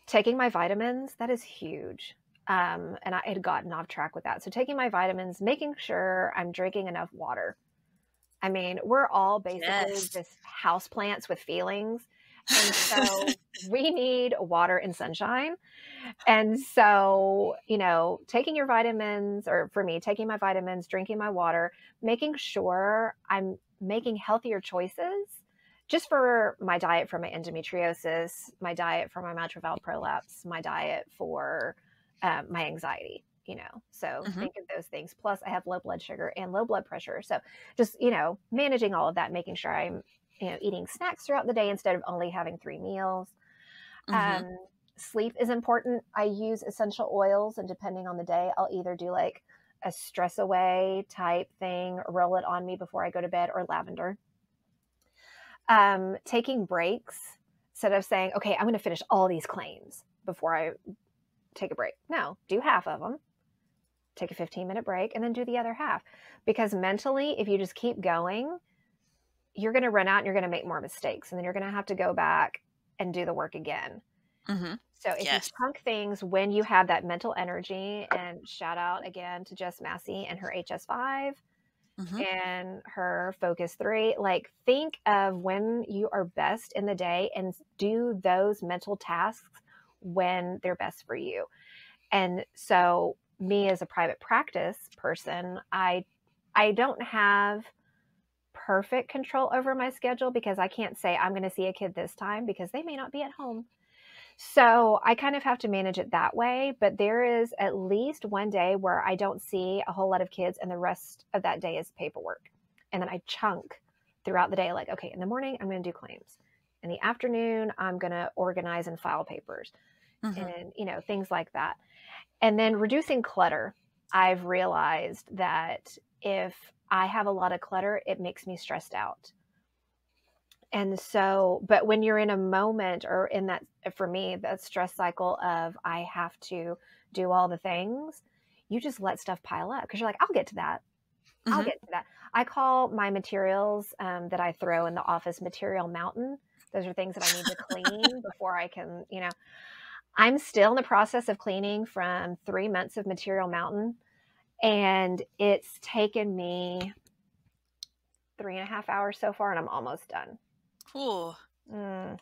taking my vitamins. That is huge. And I had gotten off track with that. So taking my vitamins, making sure I'm drinking enough water. I mean, we're all basically just houseplants with feelings. And so we need water and sunshine. And so, taking your vitamins, or for me, taking my vitamins, drinking my water, making sure I'm making healthier choices just for my diet for my endometriosis, my diet for my mitral valve prolapse, my diet for my anxiety. So think of those things. Plus I have low blood sugar and low blood pressure. So just, managing all of that, making sure I'm, eating snacks throughout the day instead of only having 3 meals. Sleep is important. I use essential oils, and depending on the day, I'll either do like a stress away type thing, roll it on me before I go to bed, or lavender. Taking breaks instead of saying, okay, I'm going to finish all these claims before I take a break. No, do half of them. Take a 15-minute break and then do the other half. Because mentally, if you just keep going, you're going to run out and you're going to make more mistakes. And then you're going to have to go back and do the work again. So if you chunk things when you have that mental energy, and shout out again to Jess Massey and her HS5 and her Focus 3, like think of when you are best in the day and do those mental tasks when they're best for you. And so me as a private practice person, I don't have perfect control over my schedule because I can't say I'm going to see a kid this time because they may not be at home. So I kind of have to manage it that way. But there is at least one day where I don't see a whole lot of kids, and the rest of that day is paperwork. And then I chunk throughout the day, like, okay, in the morning, I'm going to do claims. In the afternoon, I'm going to organize and file papers and, things like that. And then reducing clutter. I've realized that if I have a lot of clutter, it makes me stressed out. And so, but when you're in a moment, or in that, for me, that stress cycle of I have to do all the things, you just let stuff pile up because you're like, I'll get to that. I'll get to that. I call my materials that I throw in the office material mountain. Those are things that I need to clean before I can, I'm still in the process of cleaning from 3 months of material mountain. And it's taken me 3.5 hours so far, and I'm almost done. Cool.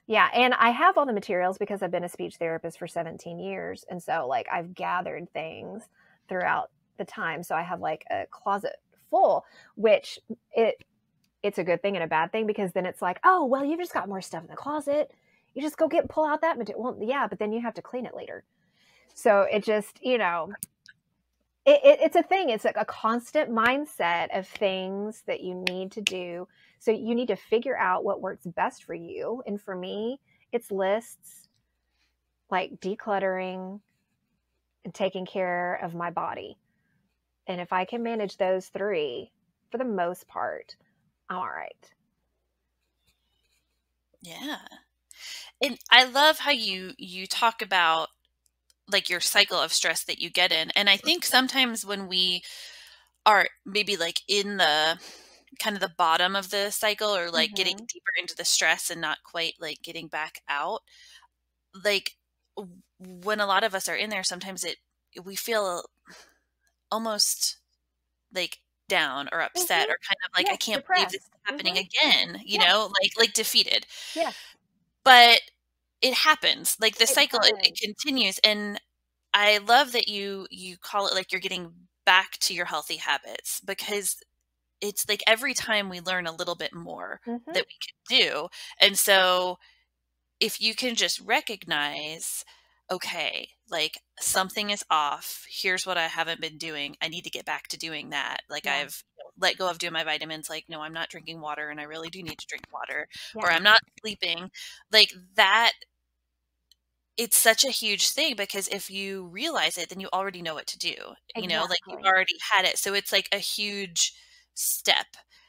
Yeah. And I have all the materials because I've been a speech therapist for 17 years. And so like I've gathered things throughout the time. So I have like a closet full, which it's a good thing and a bad thing, because then it's like, oh, well, you've just got more stuff in the closet. You just go pull out that material. Well, yeah, but then you have to clean it later. So it just, it's a thing. It's like a constant mindset of things that you need to do. So you need to figure out what works best for you. And for me, it's lists, like decluttering and taking care of my body. And if I can manage those three, for the most part, I'm all right. Yeah. And I love how you talk about like your cycle of stress that you get in. And I think sometimes when we are maybe like in the kind of the bottom of the cycle, or like getting Mm-hmm. deeper into the stress and not quite like getting back out, like when a lot of us are in there, sometimes we feel almost like down or upset, Mm-hmm. or kind of like, I Yes, can't believe this is depressed. happening Mm-hmm. again, Yeah. like defeated. Yes, But it happens. Like the it cycle, it does. continues. And I love that you call it like you're getting back to your healthy habits, because it's like every time we learn a little bit more Mm-hmm. that we can do. And so if you can just recognize, okay, like something is off. Here's what I haven't been doing. I need to get back to doing that. Like Yeah. I've let go of doing my vitamins. Like, no, I'm not drinking water and I really do need to drink water, or Yeah. I'm not sleeping. Like that, it's such a huge thing, because if you realize it, then you already know what to do. Like you've Exactly. already had it. So it's like a huge step.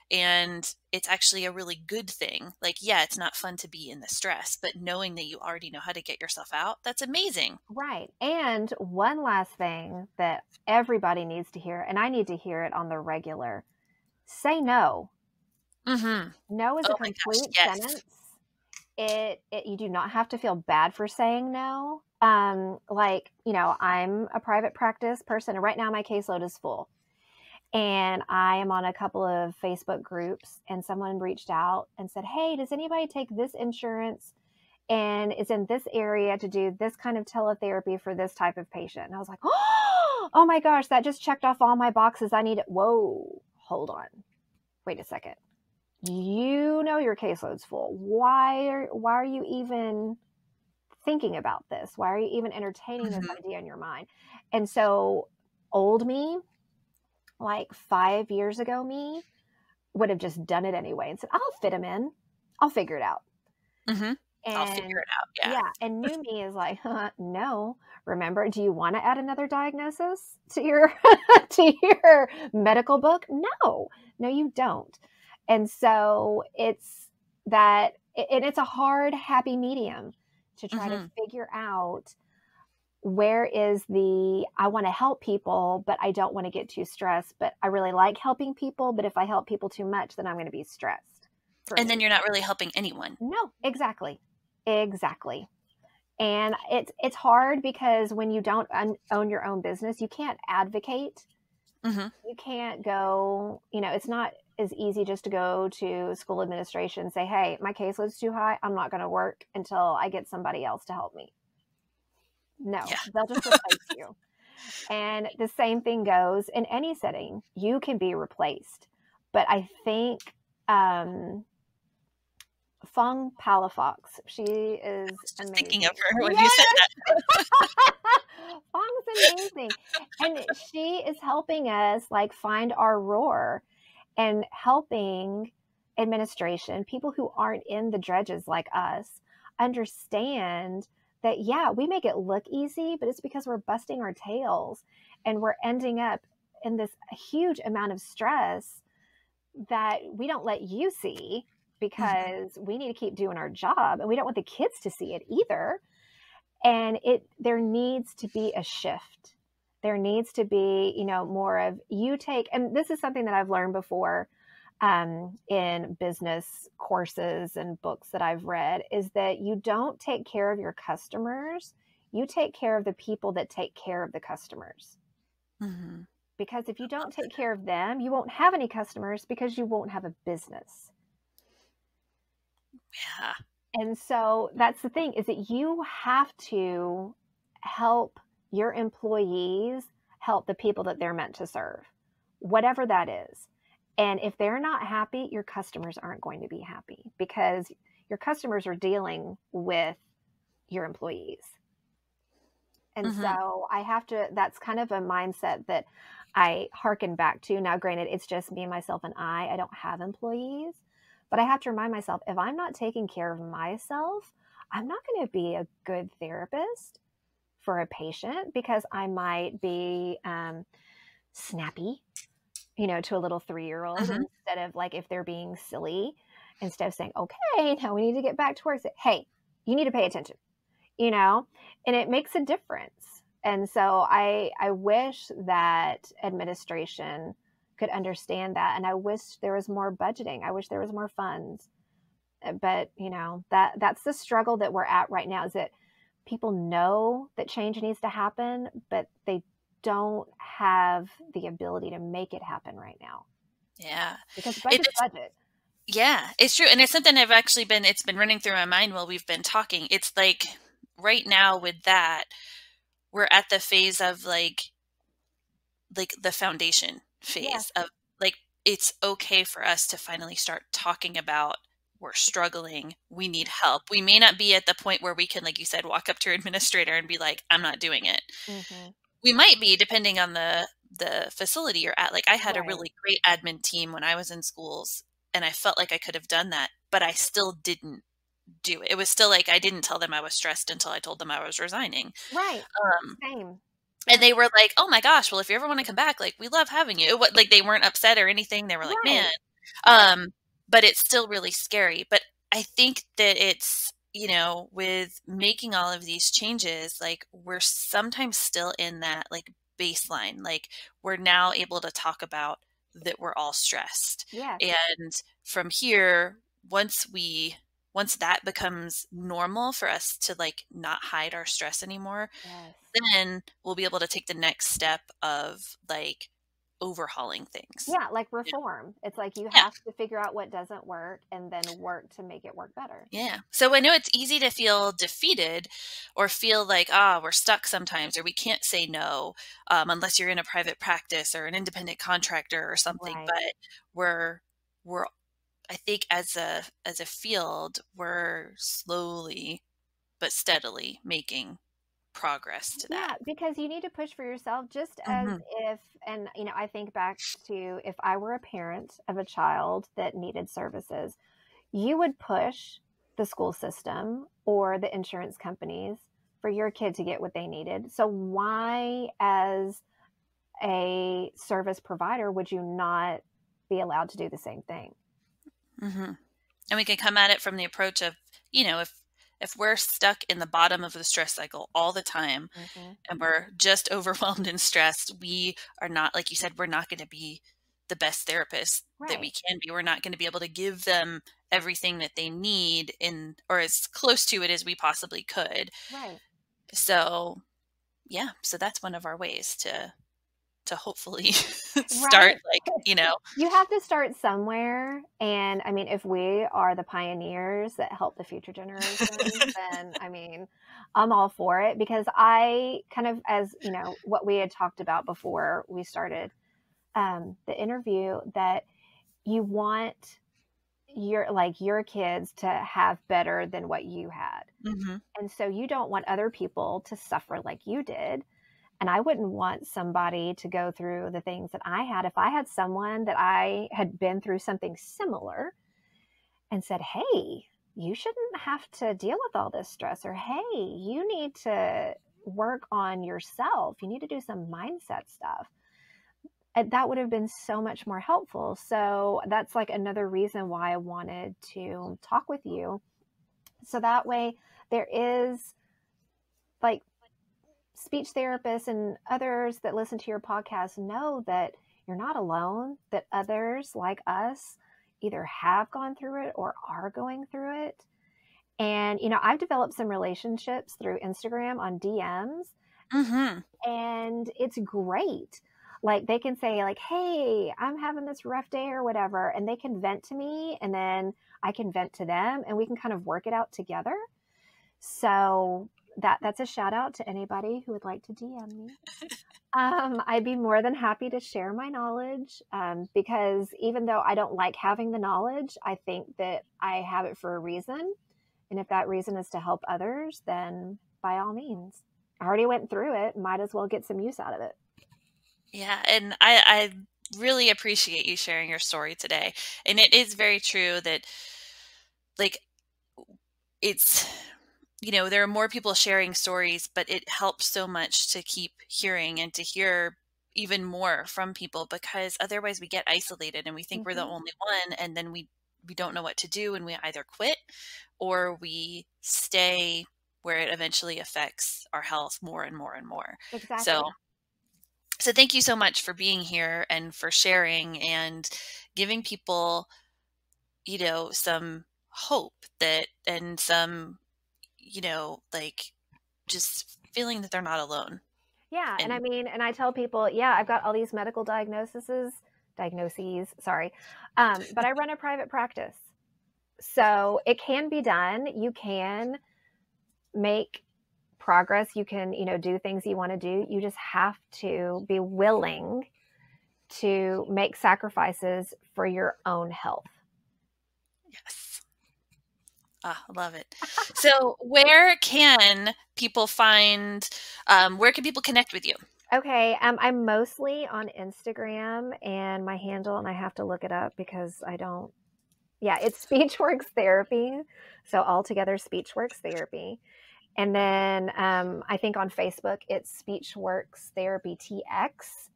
And it's actually a really good thing. Like, yeah, it's not fun to be in the stress, but knowing that you already know how to get yourself out, that's amazing. Right. And one last thing that everybody needs to hear, and I need to hear it on the regular: say no. Mm-hmm. No is a Oh my gosh, complete yes. sentence. It you do not have to feel bad for saying no. Like, I'm a private practice person, and right now my caseload is full. And I am on a couple of Facebook groups, and someone reached out and said, "Hey, does anybody take this insurance and is in this area to do this kind of teletherapy for this type of patient?" And I was like, "Oh my gosh, that just checked off all my boxes. I need it." Whoa, hold on. Wait a second. Your caseload's full. Why are you even thinking about this? Why are you even entertaining this Mm-hmm. idea in your mind? And so old me, like 5 years ago me, would have just done it anyway and said, "I'll fit him in. I'll figure it out." Mm-hmm. I'll figure And it out. Yeah. yeah, and new me is like, no. Remember, do you want to add another diagnosis to your to your medical book? No, no, you don't. And so it's a hard, happy medium to try to Mm-hmm. figure out where is I want to help people, but I don't want to get too stressed. But I really like helping people. But if I help people too much, then I'm going to be stressed for And then me. you're not really helping anyone. No, exactly. Exactly. And it's hard because when you don't own your own business, you can't advocate. Mm-hmm. You can't go, it's not as easy just to go to school administration and say, "Hey, my caseload's too high. I'm not going to work until I get somebody else to help me." No, Yeah. they'll just replace you. And the same thing goes in any setting. You can be replaced. But I think um, Fong Palafox, she is Just thinking of amazing. her when you said Yes, that. Fong's amazing. And she is helping us like find our roar and helping administration, people who aren't in the dredges like us, understand that, yeah, we make it look easy, but it's because we're busting our tails and we're ending up in this huge amount of stress that we don't let you see Mm-hmm. because we need to keep doing our job, and we don't want the kids to see it either. And there needs to be a shift. There needs to be, more of you take, and this is something that I've learned before in business courses and books that I've read, is that you don't take care of your customers. You take care of the people that take care of the customers. Mm-hmm. Because if you don't take care of them, you won't have any customers because you won't have a business. Yeah. And so that's the thing, is that you have to help your employees help the people that they're meant to serve, whatever that is. And if they're not happy, your customers aren't going to be happy because your customers are dealing with your employees. And Mhm. so I have to, that's kind of a mindset that I hearken back to. Now, granted, it's just me, myself, and I don't have employees, but I have to remind myself, if I'm not taking care of myself, I'm not going to be a good therapist for a patient, because I might be snappy, to a little 3-year-old, Mhm. instead of, like, if they're being silly, instead of saying, okay, now we need to get back to work, say, hey, you need to pay attention, you know, and it makes a difference. And so I wish that administration could understand that. And I wish there was more budgeting. I wish there was more funds. But that's the struggle that we're at right now, is that people know that change needs to happen, but they don't have the ability to make it happen right now, Yeah. because It budget's it's budget. yeah, it's true, and it's something it's been running through my mind while we've been talking. It's like, right now with that, we're at the phase of, like, the foundation Yes. phase of, like, it's okay for us to finally start talking about, we're struggling, we need help. We may not be at the point where we can, like you said, walk up to your administrator and be like, "I'm not doing it." Hmm. We might be, depending on the facility you're at. Like, I had a Right. really great admin team when I was in schools, and I felt like I could have done that, but I still didn't do it. It was still like I didn't tell them I was stressed until I told them I was resigning. Right. Um, Same. and Yep. they were like, "Oh my gosh, well, if you ever wanna come back, like, we love having you." Like, they weren't upset or anything, they were like, "Man." Right. Right. Um, but it's still really scary. But I think that it's, with making all of these changes, like, we're sometimes still in that, like, baseline. Like, we're now able to talk about that we're all stressed. Yes. And from here, once that becomes normal for us to, like, not hide our stress anymore, Yes. then we'll be able to take the next step of, like, overhauling things. Yeah, like Yeah. reform. It's like you Yeah. have to figure out what doesn't work and then work to make it work better. Yeah. So I know it's easy to feel defeated or feel like, we're stuck sometimes, or we can't say no, unless you're in a private practice or an independent contractor or something. Right. But we're I think as a field, we're slowly but steadily making progress to that. Yeah, because you need to push for yourself, just as Mhm. if, and I think back to, if I were a parent of a child that needed services, you would push the school system or the insurance companies for your kid to get what they needed. So why, as a service provider, would you not be allowed to do the same thing? Mhm. And we can come at it from the approach of, if we're stuck in the bottom of the stress cycle all the time Hmm. and we're just overwhelmed and stressed, we are not, like you said, we're not going to be the best therapists that we Right. can be. We're not going to be able to give them everything that they need, or as close to it as we possibly could. Right. So, yeah, so that's one of our ways to hopefully start, Right. like, You have to start somewhere. And I mean, if we are the pioneers that help the future generations, then I'm all for it, because I kind of, as what we had talked about before we started the interview, that you want your kids to have better than what you had. Mhm. And so you don't want other people to suffer like you did. And I wouldn't want somebody to go through the things that I had. If I had someone that I had been through something similar and said, hey, you shouldn't have to deal with all this stress, or hey, you need to work on yourself, you need to do some mindset stuff, that would have been so much more helpful. So that's like another reason why I wanted to talk with you. So that way, there is, like, speech therapists and others that listen to your podcast know that you're not alone, that others like us either have gone through it or are going through it. And, I've developed some relationships through Instagram on DMs, Mhm. and it's great. Like, they can say, like, hey, I'm having this rough day or whatever, and they can vent to me, and then I can vent to them, and we can kind of work it out together. So that's a shout out to anybody who would like to DM me. I'd be more than happy to share my knowledge, because even though I don't like having the knowledge, I think that I have it for a reason. And if that reason is to help others, then by all means. I already went through it. Might as well get some use out of it. Yeah. And I really appreciate you sharing your story today. And it is very true that, like, it's, there are more people sharing stories, but it helps so much to keep hearing and to hear even more from people, because otherwise we get isolated and we think we're the only one, and then we don't know what to do, and we either quit or we stay where it eventually affects our health more and more and more. Exactly. So thank you so much for being here and for sharing and giving people, some hope that, and some, like, just feeling that they're not alone. Yeah. And I mean, and I tell people, yeah, I've got all these medical diagnoses, sorry. But I run a private practice. So it can be done. You can make progress. You can, do things you want to do. You just have to be willing to make sacrifices for your own health. Yes. I love it. So where can people where can people connect with you? Okay. I'm mostly on Instagram, and my handle, and I have to look it up because it's SpeechWorks Therapy. So altogether, SpeechWorks Therapy. And then I think on Facebook, it's SpeechWorks Therapy TX.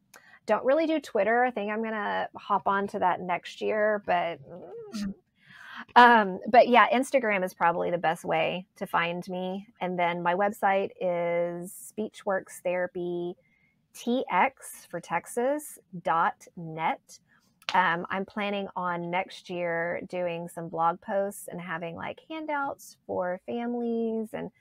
Don't really do Twitter. I think I'm going to hop onto that next year, but yeah, Instagram is probably the best way to find me. And then my website is SpeechWorks Therapy TX for Texas.net. I'm planning on next year doing some blog posts and having like handouts for families, and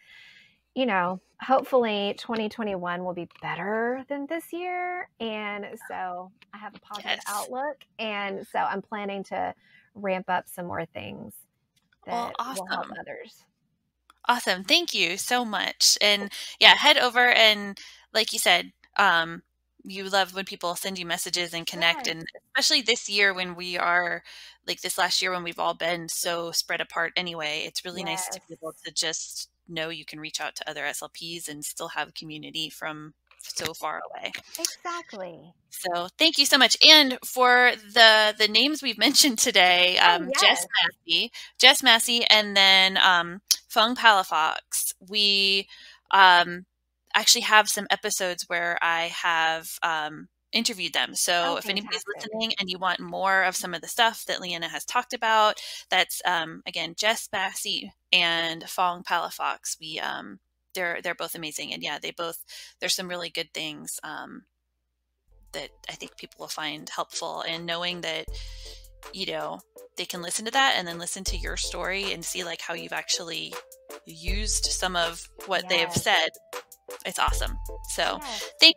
hopefully 2021 will be better than this year. And so I have a positive outlook. And so I'm planning to ramp up some more things that will help others. Awesome. Thank you so much. And yeah, head over, and like you said, you love when people send you messages and connect. Yes. And especially this year when we are, like this last year when we've all been so spread apart anyway, it's really nice to be able to just know you can reach out to other SLPs and still have a community from so far away. Exactly. So thank you so much. And for the names we've mentioned today, yes. Jess Massey, and then Fung Palafox, we actually have some episodes where I have interviewed them. So if anybody's listening and you want more of some of the stuff that Leanna has talked about, that's again, Jess Massey and Fong Palafox. We they're both amazing, and yeah, there's some really good things that I think people will find helpful, and knowing that they can listen to that and then listen to your story and see like how you've actually used some of what they have said. It's awesome. So thank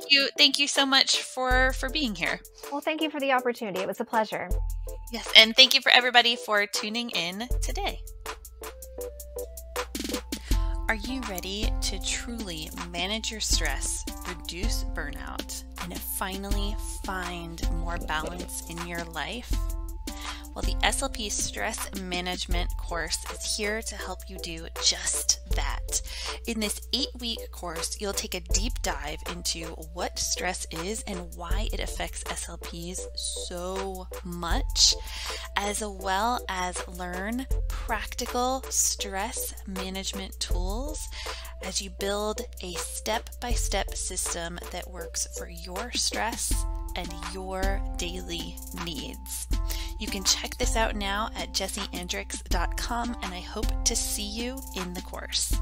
you so much for being here. Well, thank you for the opportunity. It was a pleasure. Yes, and thank you for everybody for tuning in today. Are you ready to truly manage your stress, reduce burnout, and finally find more balance in your life? Well, the SLP Stress Management course is here to help you do just that. In this 8-week course, you'll take a deep dive into what stress is and why it affects SLPs so much, as well as learn practical stress management tools as you build a step-by-step system that works for your stress and your daily needs. You can check this out now at jessieandrix.com, and I hope to see you in the course.